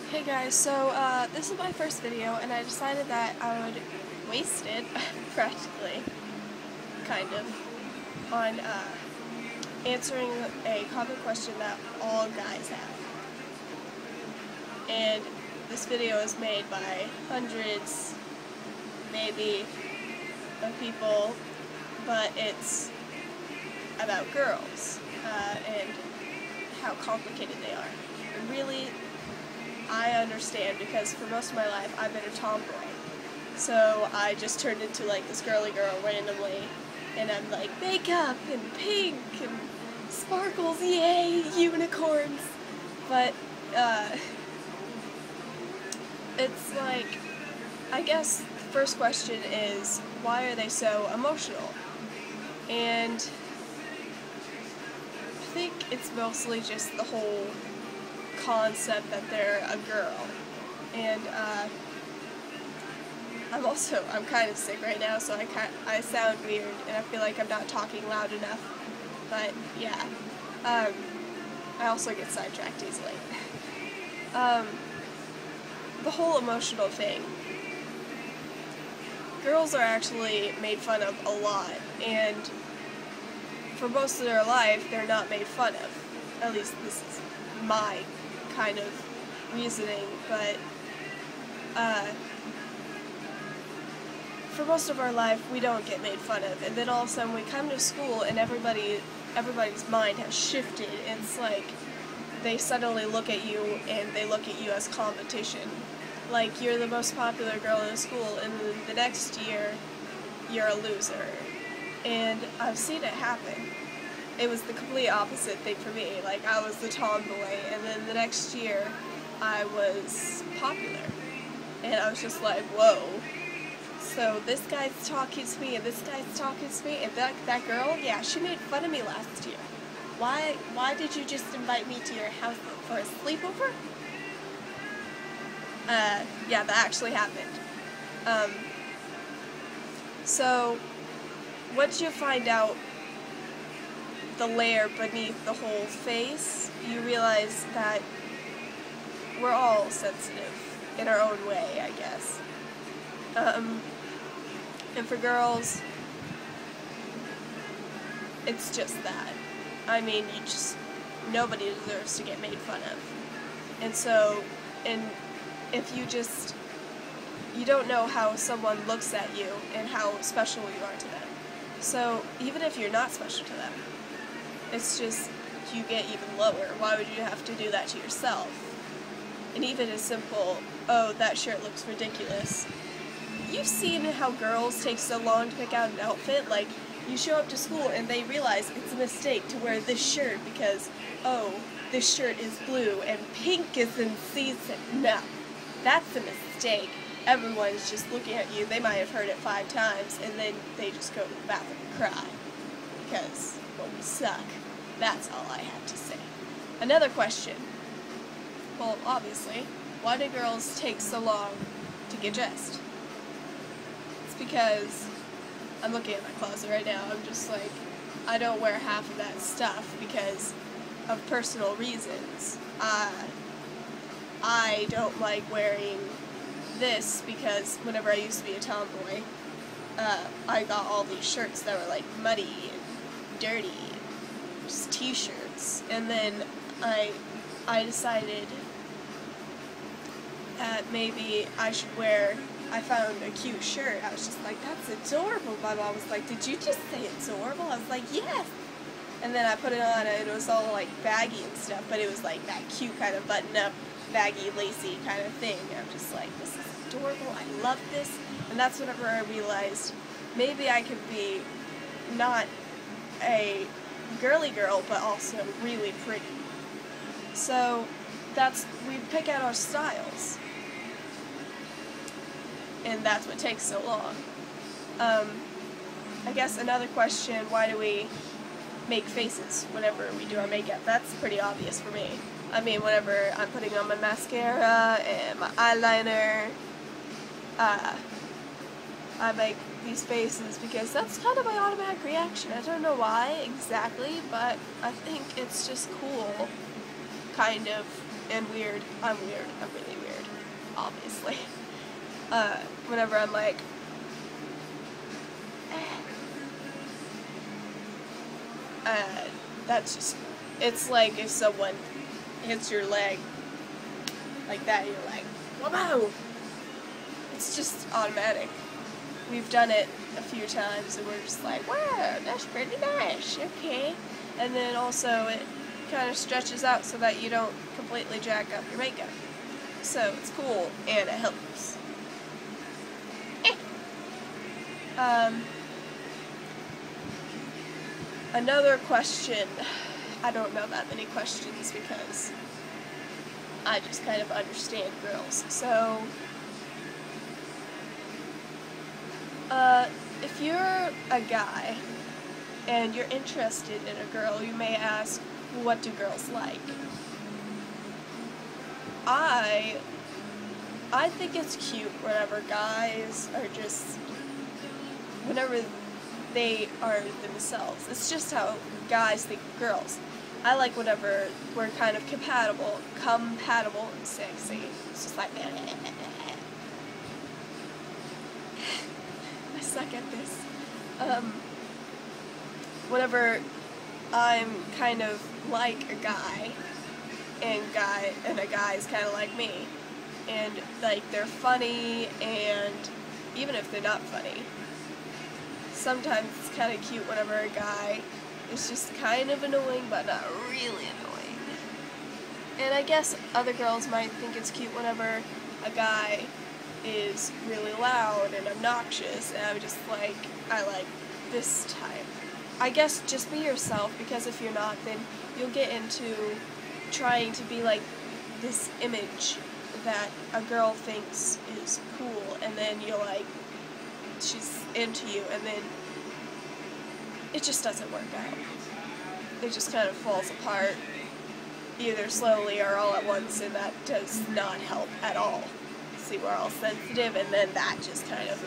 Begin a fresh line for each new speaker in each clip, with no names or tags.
Hey guys, so this is my first video and I decided that I would waste it, practically, kind of, on answering a common question that all guys have. And this video is made by hundreds, maybe, of people, but it's about girls and how complicated they are. And really, I understand because for most of my life I've been a tomboy. So I just turned into like this girly girl randomly, and I'm like makeup and pink and sparkles, yay, unicorns. But it's like, I guess the first question is, why are they so emotional? And I think it's mostly just the whole concept that they're a girl. And I'm kind of sick right now, so I sound weird and I feel like I'm not talking loud enough. But yeah, I also get sidetracked easily. The whole emotional thing. Girls are actually made fun of a lot, and for most of their life they're not made fun of. At least this is my kind of reasoning, but for most of our life we don't get made fun of, and then all of a sudden we come to school and everybody's mind has shifted, and it's like they suddenly look at you and they look at you as competition. Like, you're the most popular girl in school, and then the next year you're a loser. And I've seen it happen. It was the complete opposite thing for me. Like, I was the tomboy, and then the next year I was popular. And I was just like, whoa. So this guy's talking to me, and this guy's talking to me, and that girl, yeah, she made fun of me last year. Why did you just invite me to your house for a sleepover? Yeah, that actually happened. So once you find out the layer beneath the whole face, you realize that we're all sensitive in our own way, I guess. And for girls, it's just that. I mean, nobody deserves to get made fun of. And so, if you don't know how someone looks at you and how special you are to them. So, even if you're not special to them, it's just, you get even lower. Why would you have to do that to yourself? And even as simple, oh, that shirt looks ridiculous. You've seen how girls take so long to pick out an outfit. Like, you show up to school and they realize it's a mistake to wear this shirt because, oh, this shirt is blue and pink is in season. No, that's a mistake. Everyone's just looking at you. They might have heard it 5 times, and then they just go to the bathroom and cry because, well, we suck. That's all I have to say. Another question. Well, obviously, why do girls take so long to get dressed? It's because I'm looking at my closet right now. I'm just like, I don't wear half of that stuff because of personal reasons. I don't like wearing this because whenever I used to be a tomboy, I got all these shirts that were like muddy and dirty, just t-shirts, and then I decided that maybe I should I found a cute shirt. I was just like, that's adorable. My mom was like, did you just say adorable? I was like, yes. And then I put it on and it was all like baggy and stuff, but it was like that cute kind of button up, baggy, lacy kind of thing. And I'm just like, this is adorable. I love this. And that's whenever I realized maybe I could be not a girly girl, but also really pretty. So we pick out our styles. And that's what takes so long. I guess another question, why do we make faces whenever we do our makeup? That's pretty obvious for me. I mean, whenever I'm putting on my mascara and my eyeliner, I make these faces because that's kind of my automatic reaction. I don't know why exactly, but I think it's just cool, kind of, and weird. I'm weird. I'm really weird, obviously. Whenever I'm like, that's just, it's like if someone hits your leg like that, you're like, whoa! It's just automatic. We've done it a few times and we're just like, wow, that's pretty nice, okay. And then also it kind of stretches out so that you don't completely jack up your makeup. So it's cool and it helps. Another question. I don't know that many questions because I just kind of understand girls. So, if you're a guy and you're interested in a girl, you may ask, what do girls like? I think it's cute whenever guys are just, whenever they are themselves. It's just how guys think of girls. I like whenever we're kind of compatible and sexy. It's just like, I suck at this. Whenever I'm kind of like a guy, and a guy's kind of like me, and like they're funny, and even if they're not funny, sometimes it's kind of cute whenever a guy is just kind of annoying, but not really annoying. And I guess other girls might think it's cute whenever a guy is really loud and obnoxious, and I'm just like, I like this type. I guess just be yourself, because if you're not, then you'll get into trying to be like this image that a girl thinks is cool, and then you're like, she's into you, and then it just doesn't work out. It just kind of falls apart, either slowly or all at once, and that does not help at all. See, we're all sensitive, and then that just kind of,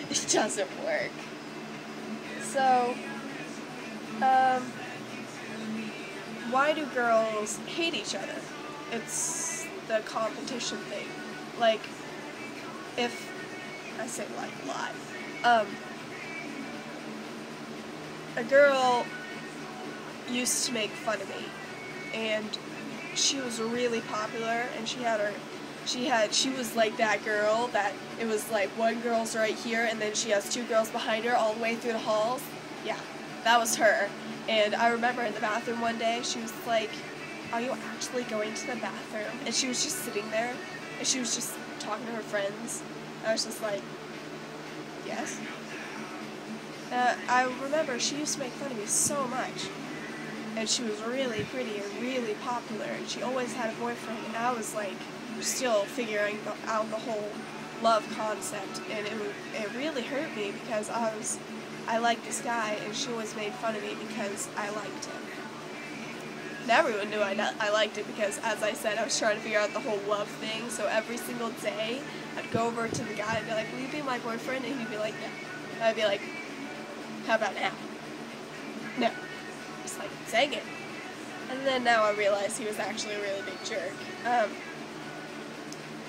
it doesn't work. So, why do girls hate each other? It's the competition thing. Like, if, I say like a lot, a girl used to make fun of me, and she was really popular, and she was like that girl that it was like one girl's right here, and then she has two girls behind her all the way through the halls. Yeah, that was her. And I remember in the bathroom one day, she was like, are you actually going to the bathroom? And she was just sitting there, and she was just talking to her friends. I was just like, yes. I remember she used to make fun of me so much, and she was really pretty and really popular, and she always had a boyfriend, and I was like still figuring out the whole love concept, and it really hurt me because I liked this guy, and she always made fun of me because I liked him. And everyone knew I liked it because, as I said, I was trying to figure out the whole love thing, so every single day I'd go over to the guy and be like, will you be my boyfriend? And he'd be like, no. And I'd be like, how about now? No. Just like, dang it. And then now I realize he was actually a really big jerk.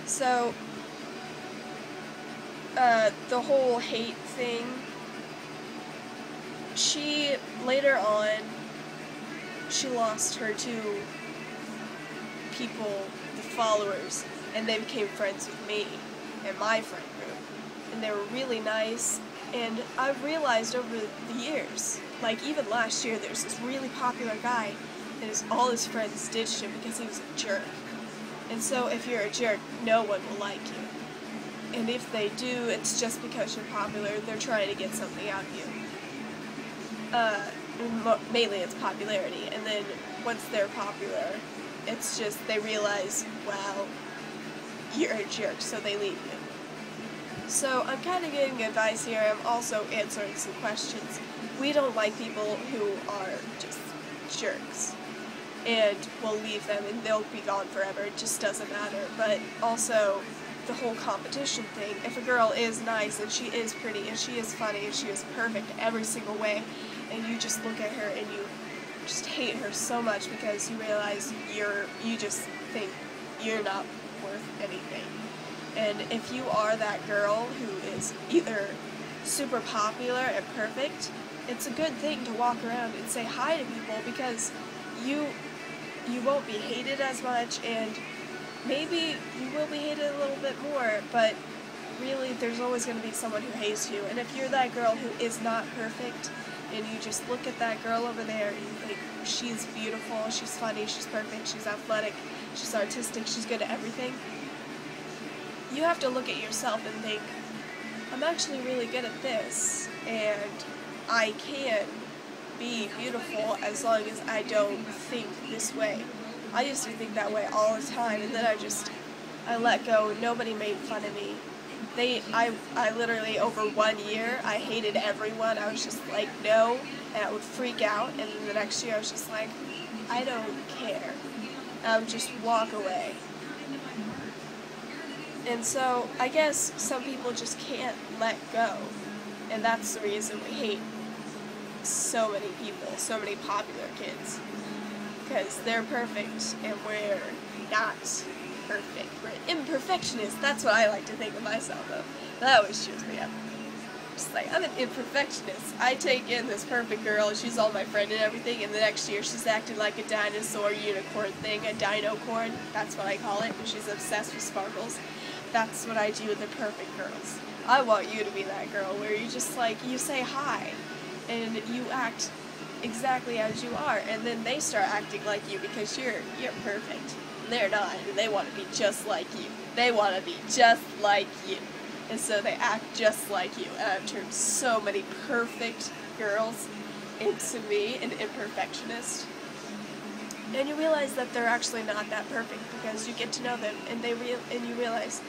So, the whole hate thing, later on, she lost her two people, the followers, and they became friends with me and my friend group. And they were really nice, and I've realized over the years, like even last year, there's this really popular guy, and all his friends ditched him because he was a jerk. And so if you're a jerk, no one will like you. And if they do, it's just because you're popular, they're trying to get something out of you. Mainly it's popularity, and then once they're popular, it's just they realize, wow, you're a jerk, so they leave you. So I'm kind of giving advice here. I'm also answering some questions. We don't like people who are just jerks, and we'll leave them and they'll be gone forever. It just doesn't matter. But also the whole competition thing. If a girl is nice and she is pretty and she is funny and she is perfect every single way, and you just look at her and you just hate her so much because you realize you just think you're not worth anything. And if you are that girl who is either super popular and perfect, it's a good thing to walk around and say hi to people, because you won't be hated as much, and maybe you will be hated a little bit more, but really there's always going to be someone who hates you. And if you're that girl who is not perfect, and you just look at that girl over there and you think, she's beautiful, she's funny, she's perfect, she's athletic, she's artistic, she's good at everything, you have to look at yourself and think, I'm actually really good at this, and I can be beautiful as long as I don't think this way. I used to think that way all the time, and then I let go. Nobody made fun of me. I literally, over 1 year, I hated everyone. I was just like, no, and I would freak out, and then the next year I was just like, I don't care. I would just walk away. And so, I guess some people just can't let go, and that's the reason we hate so many people, so many popular kids, because they're perfect, and we're not perfect. We're imperfectionists. That's what I like to think of myself of. That always cheers me up. Just like, I'm an imperfectionist. I take in this perfect girl, and she's all my friend and everything, and the next year she's acting like a dinosaur unicorn thing, a dino-corn, that's what I call it, and she's obsessed with sparkles. That's what I do with the perfect girls. I want you to be that girl where you just like, you say hi, and you act exactly as you are, and then they start acting like you because you're perfect. They're not, and they want to be just like you. They want to be just like you. And so they act just like you, and I've turned so many perfect girls into me, an imperfectionist. And you realize that they're actually not that perfect, because you get to know them, and you realize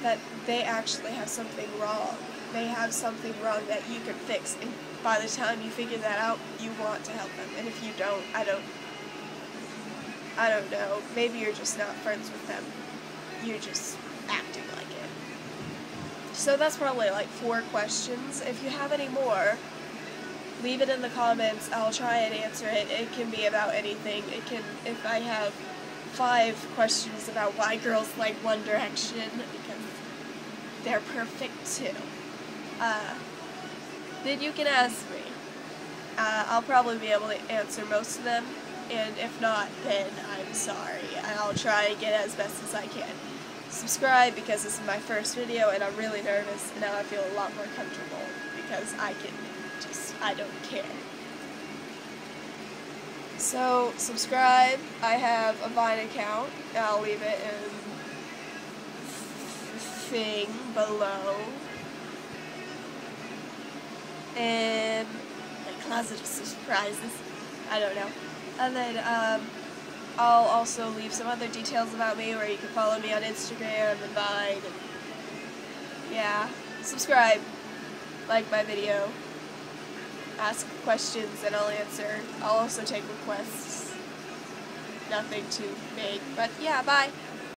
that they actually have something wrong. They have something wrong that you can fix, and by the time you figure that out, you want to help them. And if you don't, I don't know, maybe you're just not friends with them. You're just acting like it. So that's probably like 4 questions. If you have any more, leave it in the comments. I'll try and answer it. It can be about anything. If I have 5 questions about why girls like One Direction, because they're perfect too, then you can ask me. I'll probably be able to answer most of them, and if not, then I'm sorry. I'll try and get as best as I can. Subscribe, because this is my first video, and I'm really nervous, and now I feel a lot more comfortable, because I don't care. So, subscribe. I have a Vine account. I'll leave it in thing below. And a closet of surprises. I don't know. And then, I'll also leave some other details about me where you can follow me on Instagram and Vine. And yeah. Subscribe. Like my video. Ask questions and I'll answer. I'll also take requests. Nothing too big, but yeah, bye.